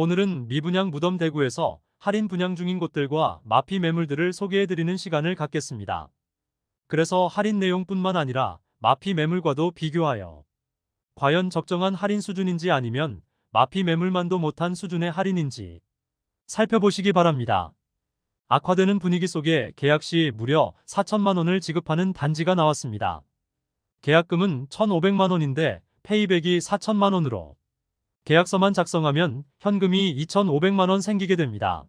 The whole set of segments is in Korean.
오늘은 미분양 무덤 대구에서 할인 분양 중인 곳들과 마피 매물들을 소개해드리는 시간을 갖겠습니다. 그래서 할인 내용뿐만 아니라 마피 매물과도 비교하여 과연 적정한 할인 수준인지 아니면 마피 매물만도 못한 수준의 할인인지 살펴보시기 바랍니다. 악화되는 분위기 속에 계약 시 무려 4천만 원을 지급하는 단지가 나왔습니다. 계약금은 1,500만 원인데 페이백이 4천만 원으로 계약서만 작성하면 현금이 2,500만 원 생기게 됩니다.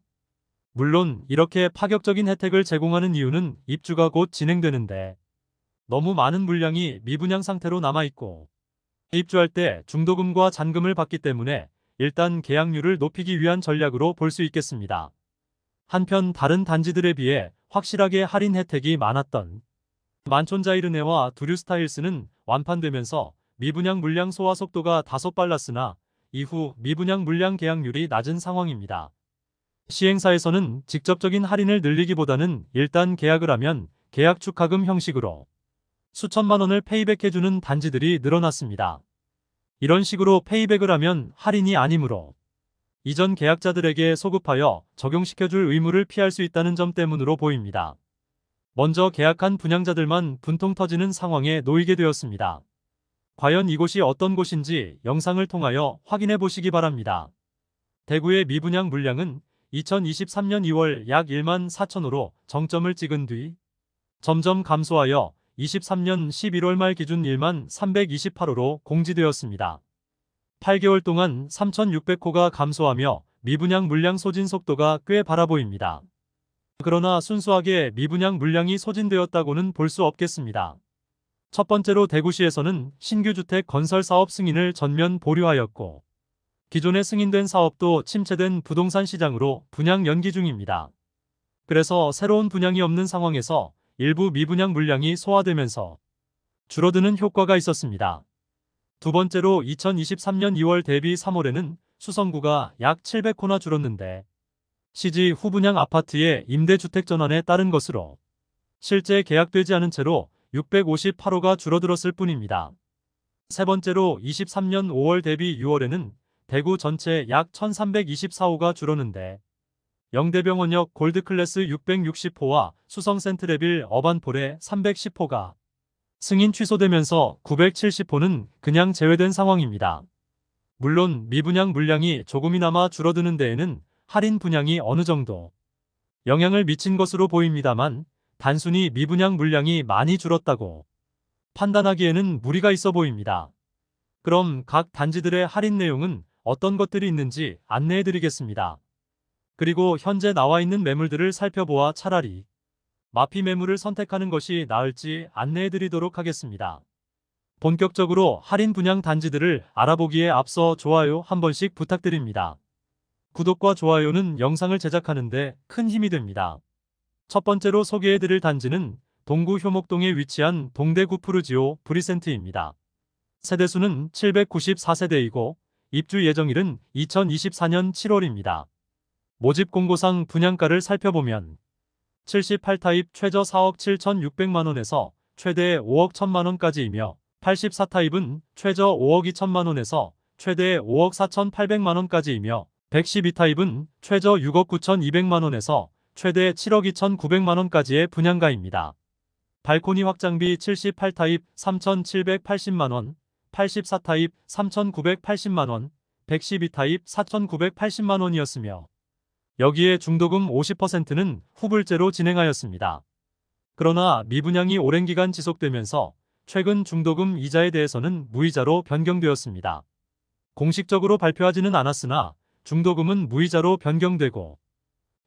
물론 이렇게 파격적인 혜택을 제공하는 이유는 입주가 곧 진행되는데 너무 많은 물량이 미분양 상태로 남아있고 입주할 때 중도금과 잔금을 받기 때문에 일단 계약률을 높이기 위한 전략으로 볼 수 있겠습니다. 한편 다른 단지들에 비해 확실하게 할인 혜택이 많았던 만촌자이르네와 두류스타일스는 완판되면서 미분양 물량 소화 속도가 다소 빨랐으나 이후 미분양 물량 계약률이 낮은 상황입니다. 시행사에서는 직접적인 할인을 늘리기보다는 일단 계약을 하면 계약 축하금 형식으로 수천만 원을 페이백해주는 단지들이 늘어났습니다. 이런 식으로 페이백을 하면 할인이 아니므로 이전 계약자들에게 소급하여 적용시켜줄 의무를 피할 수 있다는 점 때문으로 보입니다. 먼저 계약한 분양자들만 분통 터지는 상황에 놓이게 되었습니다. 과연 이곳이 어떤 곳인지 영상을 통하여 확인해 보시기 바랍니다. 대구의 미분양 물량은 2023년 2월 약 1만 4천호로 정점을 찍은 뒤 점점 감소하여 23년 11월 말 기준 1만 328호로 공지되었습니다. 8개월 동안 3,600호가 감소하며 미분양 물량 소진 속도가 꽤 발아 보입니다. 그러나 순수하게 미분양 물량이 소진되었다고는 볼 수 없겠습니다. 첫 번째로 대구시에서는 신규 주택 건설 사업 승인을 전면 보류하였고 기존에 승인된 사업도 침체된 부동산 시장으로 분양 연기 중입니다. 그래서 새로운 분양이 없는 상황에서 일부 미분양 물량이 소화되면서 줄어드는 효과가 있었습니다. 두 번째로 2023년 2월 대비 3월에는 수성구가 약 700호나 줄었는데 시지 후분양 아파트의 임대주택 전환에 따른 것으로 실제 계약되지 않은 채로 658호가 줄어들었을 뿐입니다. 세 번째로 23년 5월 대비 6월에는 대구 전체 약 1324호가 줄었는데 영대병원역 골드클래스 660호와 수성 센트레빌 어반폴의 310호가 승인 취소되면서 970호는 그냥 제외된 상황입니다. 물론 미분양 물량이 조금이나마 줄어드는 데에는 할인 분양이 어느 정도 영향을 미친 것으로 보입니다만 단순히 미분양 물량이 많이 줄었다고 판단하기에는 무리가 있어 보입니다. 그럼 각 단지들의 할인 내용은 어떤 것들이 있는지 안내해드리겠습니다. 그리고 현재 나와 있는 매물들을 살펴보아 차라리 마피 매물을 선택하는 것이 나을지 안내해드리도록 하겠습니다. 본격적으로 할인 분양 단지들을 알아보기에 앞서 좋아요 한 번씩 부탁드립니다. 구독과 좋아요는 영상을 제작하는데 큰 힘이 됩니다. 첫 번째로 소개해드릴 단지는 동구 효목동에 위치한 동대구 푸르지오 브리센트입니다. 세대수는 794세대이고 입주 예정일은 2024년 7월입니다. 모집 공고상 분양가를 살펴보면 78타입 최저 4억 7,600만원에서 최대 5억 1천만원까지이며 84타입은 최저 5억 2천만원에서 최대 5억 4,800만원까지이며 112타입은 최저 6억 9,200만원에서 최대 7억 2,900만원까지의 분양가입니다. 발코니 확장비 78타입 3,780만원, 84타입 3,980만원, 112타입 4,980만원이었으며 여기에 중도금 50%는 후불제로 진행하였습니다. 그러나 미분양이 오랜 기간 지속되면서 최근 중도금 이자에 대해서는 무이자로 변경되었습니다. 공식적으로 발표하지는 않았으나 중도금은 무이자로 변경되고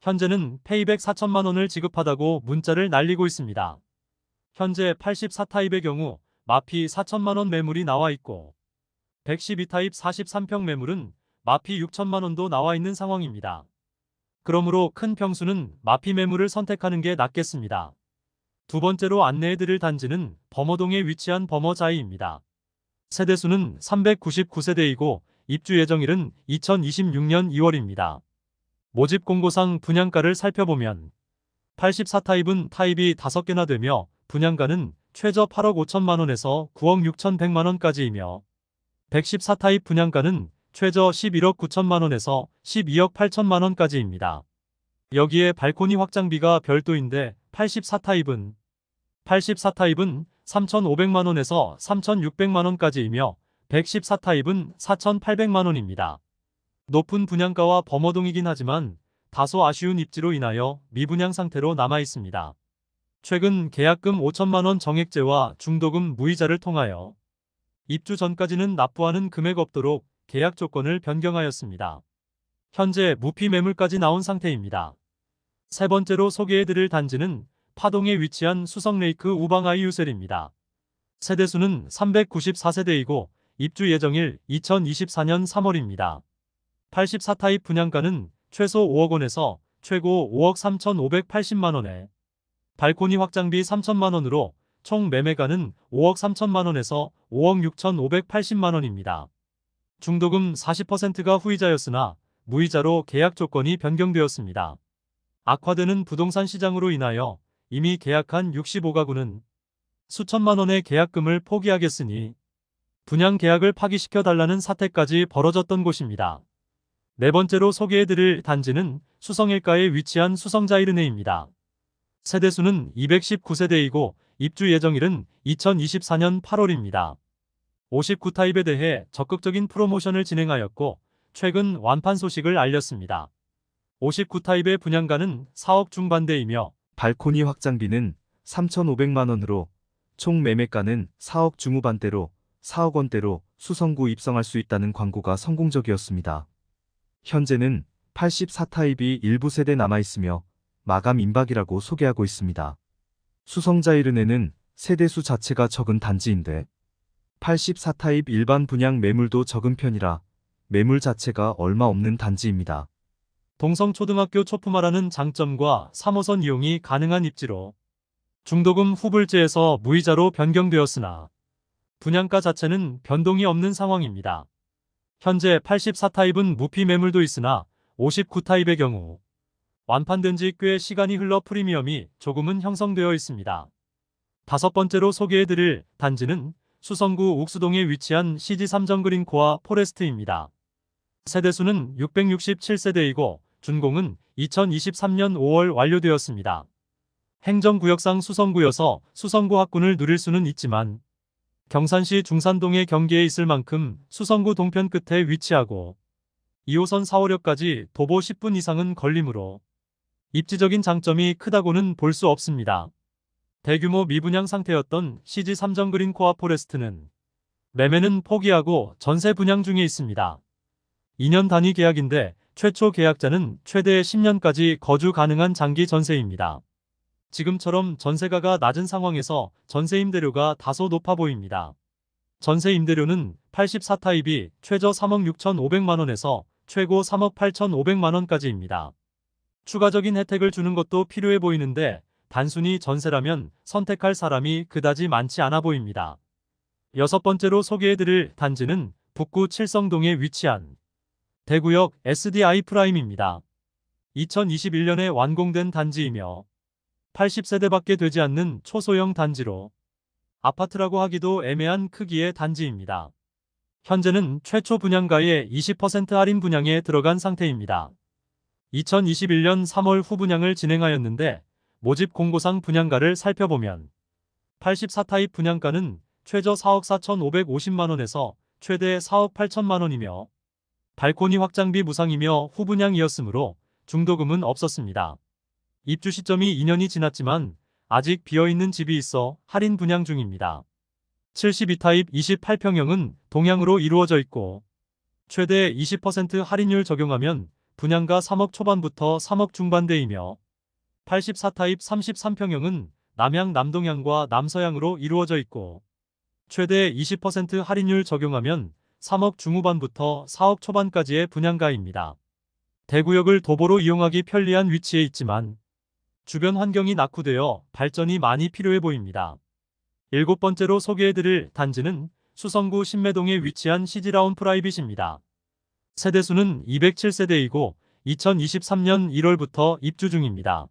현재는 페이백 4천만 원을 지급하다고 문자를 날리고 있습니다. 현재 84타입의 경우 마피 4천만 원 매물이 나와 있고 112타입 43평 매물은 마피 6천만 원도 나와 있는 상황입니다. 그러므로 큰 평수는 마피 매물을 선택하는 게 낫겠습니다. 두 번째로 안내해드릴 단지는 범어동에 위치한 범어자이입니다. 세대수는 399세대이고 입주 예정일은 2026년 2월입니다. 모집 공고상 분양가를 살펴보면 84타입은 타입이 5개나 되며 분양가는 최저 8억 5천만원에서 9억 6,100만원까지이며 114타입 분양가는 최저 11억 9천만 원에서 12억 8천만 원까지입니다. 여기에 발코니 확장비가 별도인데 84타입은 3,500만 원에서 3,600만 원까지이며 114타입은 4,800만 원입니다. 높은 분양가와 범어동이긴 하지만 다소 아쉬운 입지로 인하여 미분양 상태로 남아 있습니다. 최근 계약금 5천만 원 정액제와 중도금 무이자를 통하여 입주 전까지는 납부하는 금액 없도록 계약 조건을 변경하였습니다. 현재 무피 매물까지 나온 상태입니다. 세 번째로 소개해드릴 단지는 파동에 위치한 수성레이크 우방아이 유셀입니다. 세대수는 394세대이고 입주 예정일 2024년 3월입니다. 84타입 분양가는 최소 5억 원에서 최고 5억 3,580만 원에 발코니 확장비 3천만 원으로 총 매매가는 5억 3천만 원에서 5억 6,580만 원입니다. 중도금 40%가 후이자였으나 무이자로 계약 조건이 변경되었습니다. 악화되는 부동산 시장으로 인하여 이미 계약한 65가구는 수천만 원의 계약금을 포기하겠으니 분양 계약을 파기시켜 달라는 사태까지 벌어졌던 곳입니다. 네 번째로 소개해드릴 단지는 수성일가에 위치한 수성자이르네입니다. 세대수는 219세대이고 입주 예정일은 2024년 8월입니다. 59타입에 대해 적극적인 프로모션을 진행하였고 최근 완판 소식을 알렸습니다. 59타입의 분양가는 4억 중반대이며 발코니 확장비는 3,500만 원으로 총 매매가는 4억 중후반대로 4억 원대로 수성구 입성할 수 있다는 광고가 성공적이었습니다. 현재는 84타입이 일부 세대 남아있으며 마감 임박이라고 소개하고 있습니다. 수성자이른에는 세대수 자체가 적은 단지인데 84타입 일반 분양 매물도 적은 편이라 매물 자체가 얼마 없는 단지입니다. 동성초등학교 초품화라는 장점과 3호선 이용이 가능한 입지로 중도금 후불제에서 무이자로 변경되었으나 분양가 자체는 변동이 없는 상황입니다. 현재 84타입은 무피 매물도 있으나 59타입의 경우 완판된 지 꽤 시간이 흘러 프리미엄이 조금은 형성되어 있습니다. 다섯 번째로 소개해드릴 단지는 수성구 옥수동에 위치한 CG3정그린 코아 포레스트입니다. 세대수는 667세대이고 준공은 2023년 5월 완료되었습니다. 행정구역상 수성구여서 수성구 학군을 누릴 수는 있지만 경산시 중산동의 경계에 있을 만큼 수성구 동편 끝에 위치하고 2호선 4호역까지 도보 10분 이상은 걸리므로 입지적인 장점이 크다고는 볼 수 없습니다. 대규모 미분양 상태였던 CG3정그린 코아 포레스트는 매매는 포기하고 전세 분양 중에 있습니다. 2년 단위 계약인데 최초 계약자는 최대 10년까지 거주 가능한 장기 전세입니다. 지금처럼 전세가가 낮은 상황에서 전세 임대료가 다소 높아 보입니다. 전세 임대료는 84타입이 최저 3억 6,500만 원에서 최고 3억 8,500만 원까지입니다. 추가적인 혜택을 주는 것도 필요해 보이는데 단순히 전세라면 선택할 사람이 그다지 많지 않아 보입니다. 여섯 번째로 소개해드릴 단지는 북구 칠성동에 위치한 대구역 SDI 프라임입니다. 2021년에 완공된 단지이며 80세대밖에 되지 않는 초소형 단지로 아파트라고 하기도 애매한 크기의 단지입니다. 현재는 최초 분양가의 20% 할인 분양에 들어간 상태입니다. 2021년 3월 후분양을 진행하였는데 모집 공고상 분양가를 살펴보면 84타입 분양가는 최저 4억 4,550만 원에서 최대 4억 8천만 원이며 발코니 확장비 무상이며 후분양이었으므로 중도금은 없었습니다. 입주 시점이 2년이 지났지만 아직 비어있는 집이 있어 할인 분양 중입니다. 72타입 28평형은 동향으로 이루어져 있고 최대 20% 할인율 적용하면 분양가 3억 초반부터 3억 중반대이며 84타입 33평형은 남향 남동향과 남서향으로 이루어져 있고 최대 20% 할인율 적용하면 3억 중후반부터 4억 초반까지의 분양가입니다. 대구역을 도보로 이용하기 편리한 위치에 있지만 주변 환경이 낙후되어 발전이 많이 필요해 보입니다. 일곱 번째로 소개해드릴 단지는 수성구 신매동에 위치한 CG라운 프라이빗입니다. 세대수는 207세대이고 2023년 1월부터 입주 중입니다.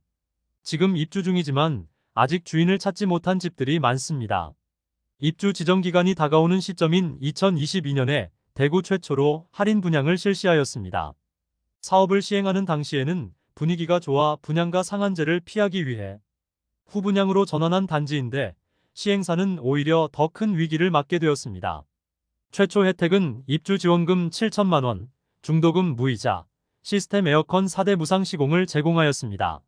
지금 입주 중이지만 아직 주인을 찾지 못한 집들이 많습니다. 입주 지정 기간이 다가오는 시점인 2022년에 대구 최초로 할인 분양을 실시하였습니다. 사업을 시행하는 당시에는 분위기가 좋아 분양가 상한제를 피하기 위해 후분양으로 전환한 단지인데 시행사는 오히려 더 큰 위기를 맞게 되었습니다. 최초 혜택은 입주 지원금 7천만 원, 중도금 무이자, 시스템 에어컨 4대 무상 시공을 제공하였습니다.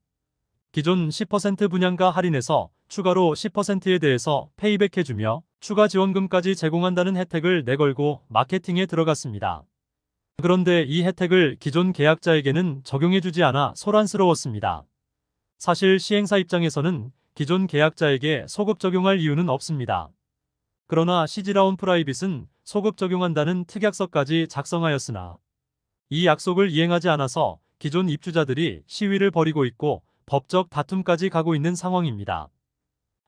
기존 10% 분양가 할인에서 추가로 10%에 대해서 페이백해주며 추가 지원금까지 제공한다는 혜택을 내걸고 마케팅에 들어갔습니다. 그런데 이 혜택을 기존 계약자에게는 적용해주지 않아 소란스러웠습니다. 사실 시행사 입장에서는 기존 계약자에게 소급 적용할 이유는 없습니다. 그러나 시즈라운 프라이빗은 소급 적용한다는 특약서까지 작성하였으나 이 약속을 이행하지 않아서 기존 입주자들이 시위를 벌이고 있고 법적 다툼까지 가고 있는 상황입니다.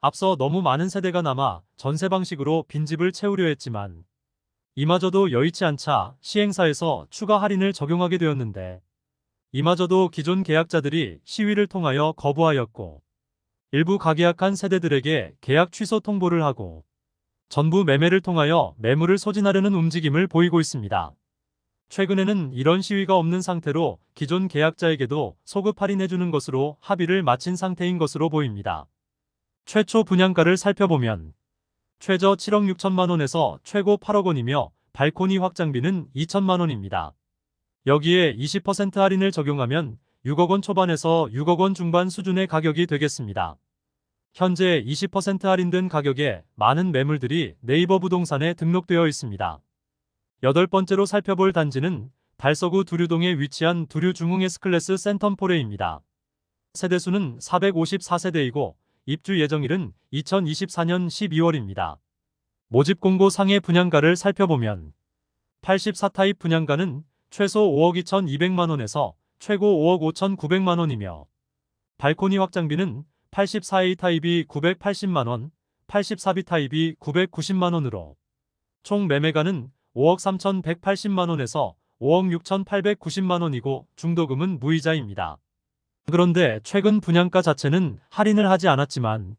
앞서 너무 많은 세대가 남아 전세 방식으로 빈집을 채우려 했지만 이마저도 여의치 않자 시행사에서 추가 할인을 적용하게 되었는데 이마저도 기존 계약자들이 시위를 통하여 거부하였고 일부 가계약한 세대들에게 계약 취소 통보를 하고 전부 매매를 통하여 매물을 소진하려는 움직임을 보이고 있습니다. 최근에는 이런 시위가 없는 상태로 기존 계약자에게도 소급 할인해주는 것으로 합의를 마친 상태인 것으로 보입니다. 최초 분양가를 살펴보면 최저 7억 6천만 원에서 최고 8억 원이며 발코니 확장비는 2천만 원입니다. 여기에 20% 할인을 적용하면 6억 원 초반에서 6억 원 중반 수준의 가격이 되겠습니다. 현재 20% 할인된 가격에 많은 매물들이 네이버 부동산에 등록되어 있습니다. 8번째로 살펴볼 단지는 달서구 두류동에 위치한 두류 중흥 S클래스 센텀포레입니다. 세대수는 454세대이고 입주 예정일은 2024년 12월입니다. 모집 공고 상의 분양가를 살펴보면 84타입 분양가는 최소 5억 2,200만 원에서 최고 5억 5,900만 원이며 발코니 확장비는 84A 타입이 980만 원, 84B 타입이 990만 원으로 총 매매가는 5억 3,180만 원에서 5억 6,890만 원이고 중도금은 무이자입니다. 그런데 최근 분양가 자체는 할인을 하지 않았지만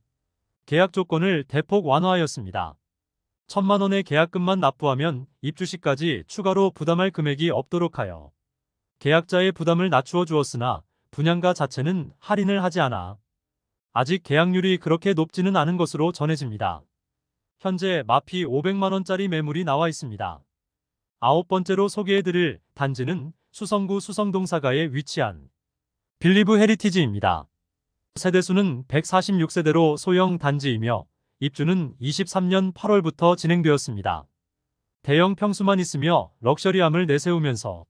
계약 조건을 대폭 완화하였습니다. 1,000만 원의 계약금만 납부하면 입주 시까지 추가로 부담할 금액이 없도록 하여 계약자의 부담을 낮추어 주었으나 분양가 자체는 할인을 하지 않아 아직 계약률이 그렇게 높지는 않은 것으로 전해집니다. 현재 마피 500만 원짜리 매물이 나와 있습니다. 9번째로 소개해드릴 단지는 수성구 수성동사가에 위치한 빌리브 헤리티지입니다. 세대수는 146세대로 소형 단지이며 입주는 23년 8월부터 진행되었습니다. 대형 평수만 있으며 럭셔리함을 내세우면서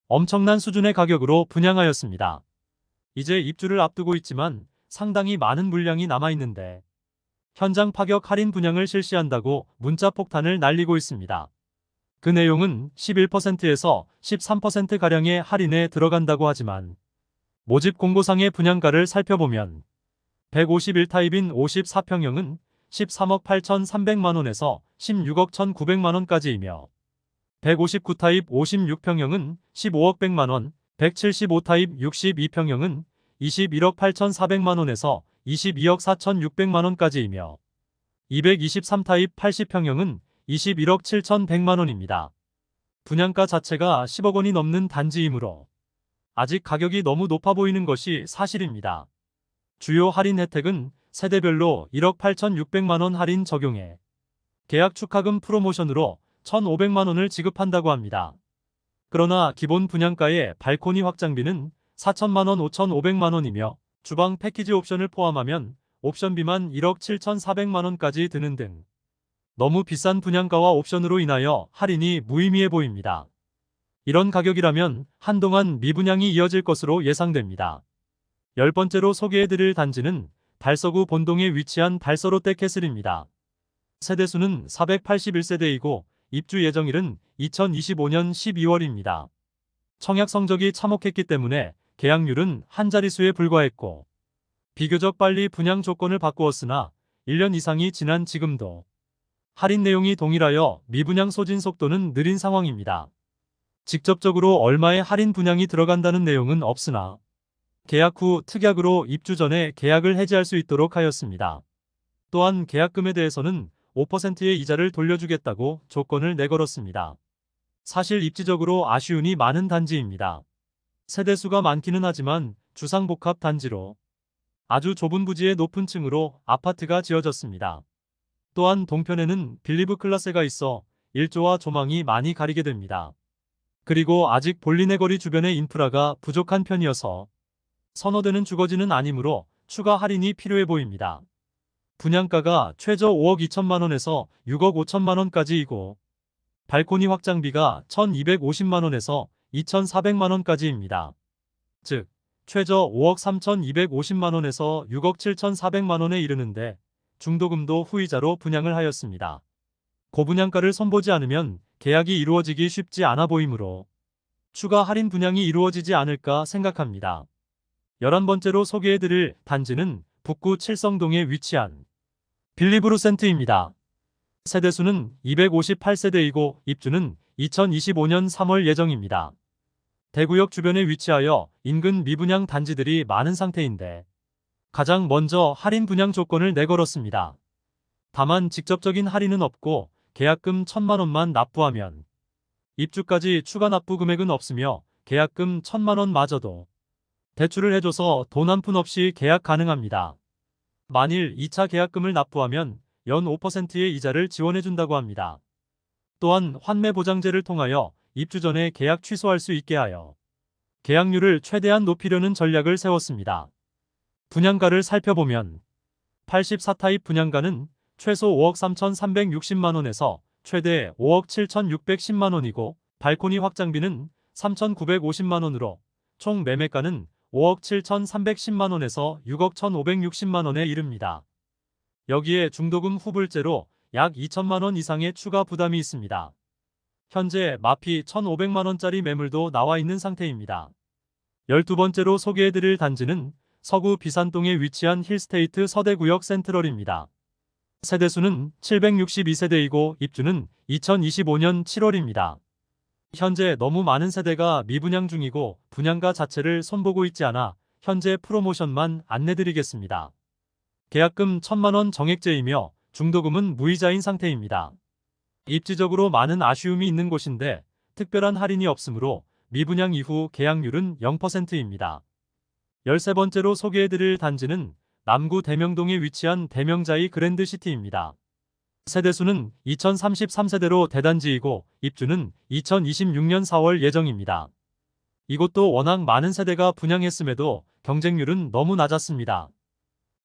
엄청난 수준의 가격으로 분양하였습니다. 이제 입주를 앞두고 있지만 상당히 많은 물량이 남아있는데 현장 파격 할인 분양을 실시한다고 문자 폭탄을 날리고 있습니다. 그 내용은 11%에서 13%가량의 할인에 들어간다고 하지만 모집 공고상의 분양가를 살펴보면 151타입인 54평형은 13억 8,300만 원에서 16억 1,900만 원까지이며 159타입 56평형은 15억 100만 원, 175타입 62평형은 21억 8,400만 원에서 22억 4,600만 원까지이며 223타입 80평형은 21억 7,100만 원입니다. 분양가 자체가 10억 원이 넘는 단지이므로 아직 가격이 너무 높아 보이는 것이 사실입니다. 주요 할인 혜택은 세대별로 1억 8,600만 원 할인 적용해 계약 축하금 프로모션으로 1,500만 원을 지급한다고 합니다. 그러나 기본 분양가의 발코니 확장비는 4천만 원 5,500만 원이며 주방 패키지 옵션을 포함하면 옵션비만 1억 7,400만 원까지 드는 등 너무 비싼 분양가와 옵션으로 인하여 할인이 무의미해 보입니다. 이런 가격이라면 한동안 미분양이 이어질 것으로 예상됩니다. 10번째로 소개해드릴 단지는 달서구 본동에 위치한 달서 롯데캐슬입니다. 세대수는 481세대이고 입주 예정일은 2025년 12월입니다. 청약 성적이 참혹했기 때문에 계약률은 한 자릿수에 불과했고 비교적 빨리 분양 조건을 바꾸었으나 1년 이상이 지난 지금도 할인 내용이 동일하여 미분양 소진 속도는 느린 상황입니다. 직접적으로 얼마의 할인 분양이 들어간다는 내용은 없으나 계약 후 특약으로 입주 전에 계약을 해지할 수 있도록 하였습니다. 또한 계약금에 대해서는 5%의 이자를 돌려주겠다고 조건을 내걸었습니다. 사실 입지적으로 아쉬움이 많은 단지입니다. 세대수가 많기는 하지만 주상복합 단지로 아주 좁은 부지의 높은 층으로 아파트가 지어졌습니다. 또한 동편에는 빌리브 클라스가 있어 일조와 조망이 많이 가리게 됩니다. 그리고 아직 볼리네 거리 주변의 인프라가 부족한 편이어서 선호되는 주거지는 아니므로 추가 할인이 필요해 보입니다. 분양가가 최저 5억 2천만 원에서 6억 5천만 원까지이고 발코니 확장비가 1,250만 원에서 2,400만 원까지입니다. 즉, 최저 5억 3,250만 원에서 6억 7,400만 원에 이르는데 중도금도 후이자로 분양을 하였습니다. 고분양가를 선보지 않으면 계약이 이루어지기 쉽지 않아 보이므로 추가 할인 분양이 이루어지지 않을까 생각합니다. 11번째로 소개해드릴 단지는 북구 칠성동에 위치한 빌리브루센트입니다. 세대수는 258세대이고 입주는 2025년 3월 예정입니다. 대구역 주변에 위치하여 인근 미분양 단지들이 많은 상태인데 가장 먼저 할인 분양 조건을 내걸었습니다. 다만 직접적인 할인은 없고 계약금 1,000만 원만 납부하면 입주까지 추가 납부 금액은 없으며 계약금 1,000만 원마저도 대출을 해줘서 돈 한 푼 없이 계약 가능합니다. 만일 2차 계약금을 납부하면 연 5%의 이자를 지원해준다고 합니다. 또한 환매 보장제를 통하여 입주 전에 계약 취소할 수 있게 하여 계약률을 최대한 높이려는 전략을 세웠습니다. 분양가를 살펴보면 84타입 분양가는 최소 5억 3,360만 원에서 최대 5억 7,610만 원이고 발코니 확장비는 3,950만 원으로 총 매매가는 5억 7,310만 원에서 6억 1,560만 원에 이릅니다. 여기에 중도금 후불제로 약 2천만 원 이상의 추가 부담이 있습니다. 현재 마피 1,500만 원짜리 매물도 나와 있는 상태입니다. 12번째로 소개해드릴 단지는 서구 비산동에 위치한 힐스테이트 서대구역 센트럴입니다. 세대수는 762세대이고 입주는 2025년 7월입니다. 현재 너무 많은 세대가 미분양 중이고 분양가 자체를 손보고 있지 않아 현재 프로모션만 안내드리겠습니다. 계약금 1,000만 원 정액제이며 중도금은 무이자인 상태입니다. 입지적으로 많은 아쉬움이 있는 곳인데 특별한 할인이 없으므로 미분양 이후 계약률은 0%입니다. 13번째로 소개해드릴 단지는 남구 대명동에 위치한 대명자이 그랜드시티입니다. 세대수는 2033세대로 대단지이고 입주는 2026년 4월 예정입니다. 이곳도 워낙 많은 세대가 분양했음에도 경쟁률은 너무 낮았습니다.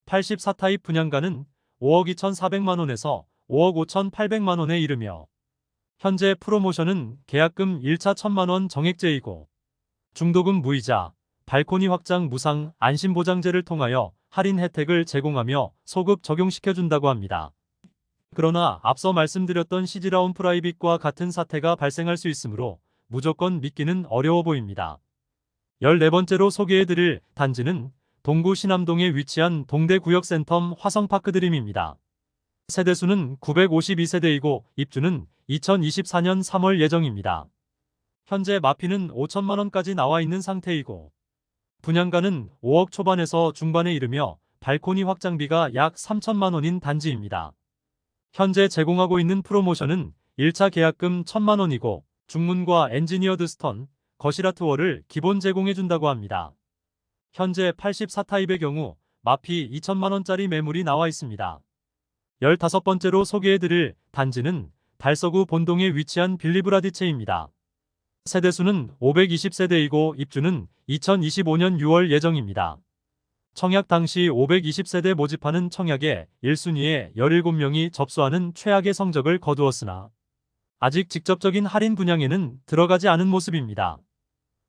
84타입 분양가는 5억 2,400만 원에서 5억 5,800만 원에 이르며 현재 프로모션은 계약금 1차 1,000만 원 정액제이고 중도금 무이자, 발코니 확장 무상 안심보장제를 통하여 할인 혜택을 제공하며 소급 적용시켜준다고 합니다. 그러나 앞서 말씀드렸던 시즈라운 프라이빗과 같은 사태가 발생할 수 있으므로 무조건 믿기는 어려워 보입니다. 14번째로 소개해드릴 단지는 동구 신암동에 위치한 동대구역센텀 화성파크드림입니다. 세대수는 952세대이고 입주는 2024년 3월 예정입니다. 현재 마피는 5천만 원까지 나와 있는 상태이고 분양가는 5억 초반에서 중반에 이르며 발코니 확장비가 약 3천만 원인 단지입니다. 현재 제공하고 있는 프로모션은 1차 계약금 1,000만 원이고 중문과 엔지니어드 스턴, 거실 아트월을 기본 제공해준다고 합니다. 현재 84타입의 경우 마피 2천만 원짜리 매물이 나와 있습니다. 15번째로 소개해드릴 단지는 달서구 본동에 위치한 빌리브라디체입니다. 세대수는 520세대이고 입주는 2025년 6월 예정입니다. 청약 당시 520세대 모집하는 청약에 1순위에 17명이 접수하는 최악의 성적을 거두었으나 아직 직접적인 할인 분양에는 들어가지 않은 모습입니다.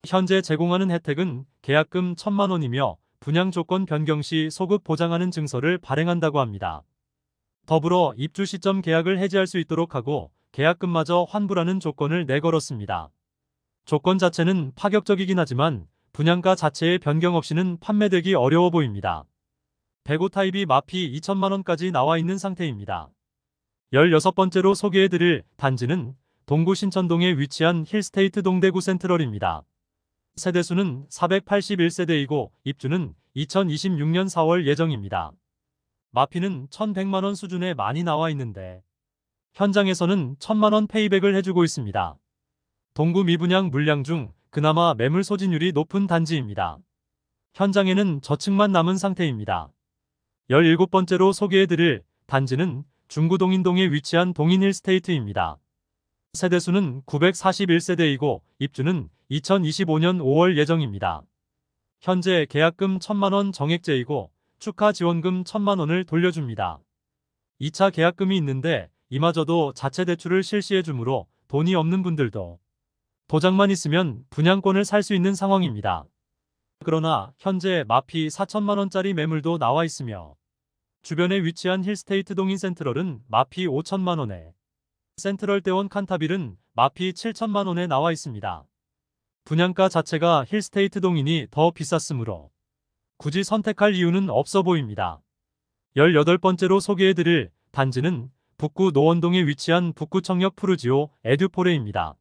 현재 제공하는 혜택은 계약금 1,000만 원이며 분양 조건 변경 시 소급 보장하는 증서를 발행한다고 합니다. 더불어 입주 시점 계약을 해지할 수 있도록 하고 계약금마저 환불하는 조건을 내걸었습니다. 조건 자체는 파격적이긴 하지만 분양가 자체의 변경 없이는 판매되기 어려워 보입니다. 105타입이 마피 2천만 원까지 나와 있는 상태입니다. 16번째로 소개해드릴 단지는 동구 신천동에 위치한 힐스테이트 동대구 센트럴입니다. 세대수는 481세대이고 입주는 2026년 4월 예정입니다. 마피는 1,100만 원 수준에 많이 나와 있는데 현장에서는 1,000만 원 페이백을 해주고 있습니다. 동구 미분양 물량 중 그나마 매물 소진율이 높은 단지입니다. 현장에는 저층만 남은 상태입니다. 17번째로 소개해드릴 단지는 중구 동인동에 위치한 동인 힐스테이트입니다. 세대수는 941세대이고 입주는 2025년 5월 예정입니다. 현재 계약금 1,000만원 정액제이고 축하 지원금 1,000만원을 돌려줍니다. 2차 계약금이 있는데 이마저도 자체 대출을 실시해 주므로 돈이 없는 분들도 도장만 있으면 분양권을 살 수 있는 상황입니다. 그러나 현재 마피 4천만원짜리 매물도 나와 있으며 주변에 위치한 힐스테이트 동인 센트럴은 마피 5천만원에 센트럴 대원 칸타빌은 마피 7천만원에 나와 있습니다. 분양가 자체가 힐스테이트 동인이 더 비쌌으므로 굳이 선택할 이유는 없어 보입니다. 18번째로 소개해드릴 단지는 북구 노원동에 위치한 북구청역 푸르지오 에듀포레입니다.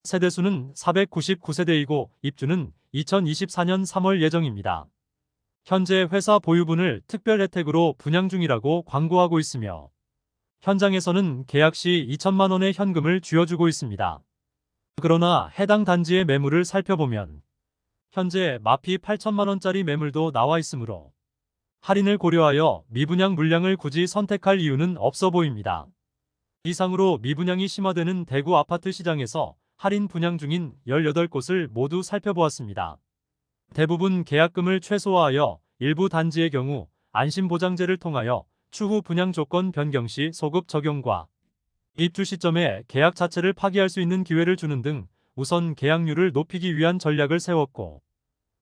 세대수는 499세대이고 입주는 2024년 3월 예정입니다. 현재 회사 보유분을 특별 혜택으로 분양 중이라고 광고하고 있으며 현장에서는 계약 시 2천만 원의 현금을 쥐어주고 있습니다. 그러나 해당 단지의 매물을 살펴보면 현재 마피 8천만 원짜리 매물도 나와 있으므로 할인을 고려하여 미분양 물량을 굳이 선택할 이유는 없어 보입니다. 이상으로 미분양이 심화되는 대구 아파트 시장에서 할인 분양 중인 18곳을 모두 살펴보았습니다. 대부분 계약금을 최소화하여 일부 단지의 경우 안심보장제를 통하여 추후 분양 조건 변경 시 소급 적용과 입주 시점에 계약 자체를 파기할 수 있는 기회를 주는 등 우선 계약률을 높이기 위한 전략을 세웠고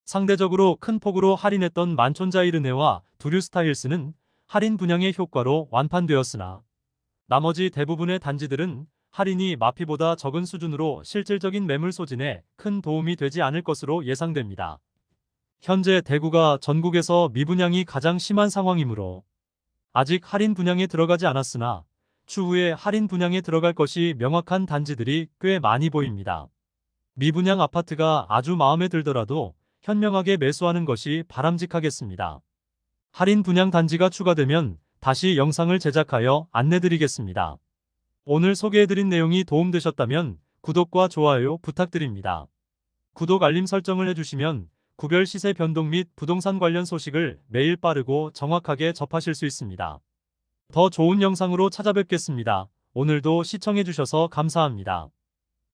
상대적으로 큰 폭으로 할인했던 만촌자이르네와 두류스타힐스는 할인 분양의 효과로 완판되었으나 나머지 대부분의 단지들은 할인이 마피보다 적은 수준으로 실질적인 매물 소진에 큰 도움이 되지 않을 것으로 예상됩니다. 현재 대구가 전국에서 미분양이 가장 심한 상황이므로 아직 할인 분양에 들어가지 않았으나 추후에 할인 분양에 들어갈 것이 명확한 단지들이 꽤 많이 보입니다. 미분양 아파트가 아주 마음에 들더라도 현명하게 매수하는 것이 바람직하겠습니다. 할인 분양 단지가 추가되면 다시 영상을 제작하여 안내드리겠습니다. 오늘 소개해드린 내용이 도움되셨다면 구독과 좋아요 부탁드립니다. 구독 알림 설정을 해주시면 구별 시세 변동 및 부동산 관련 소식을 매일 빠르고 정확하게 접하실 수 있습니다. 더 좋은 영상으로 찾아뵙겠습니다. 오늘도 시청해주셔서 감사합니다.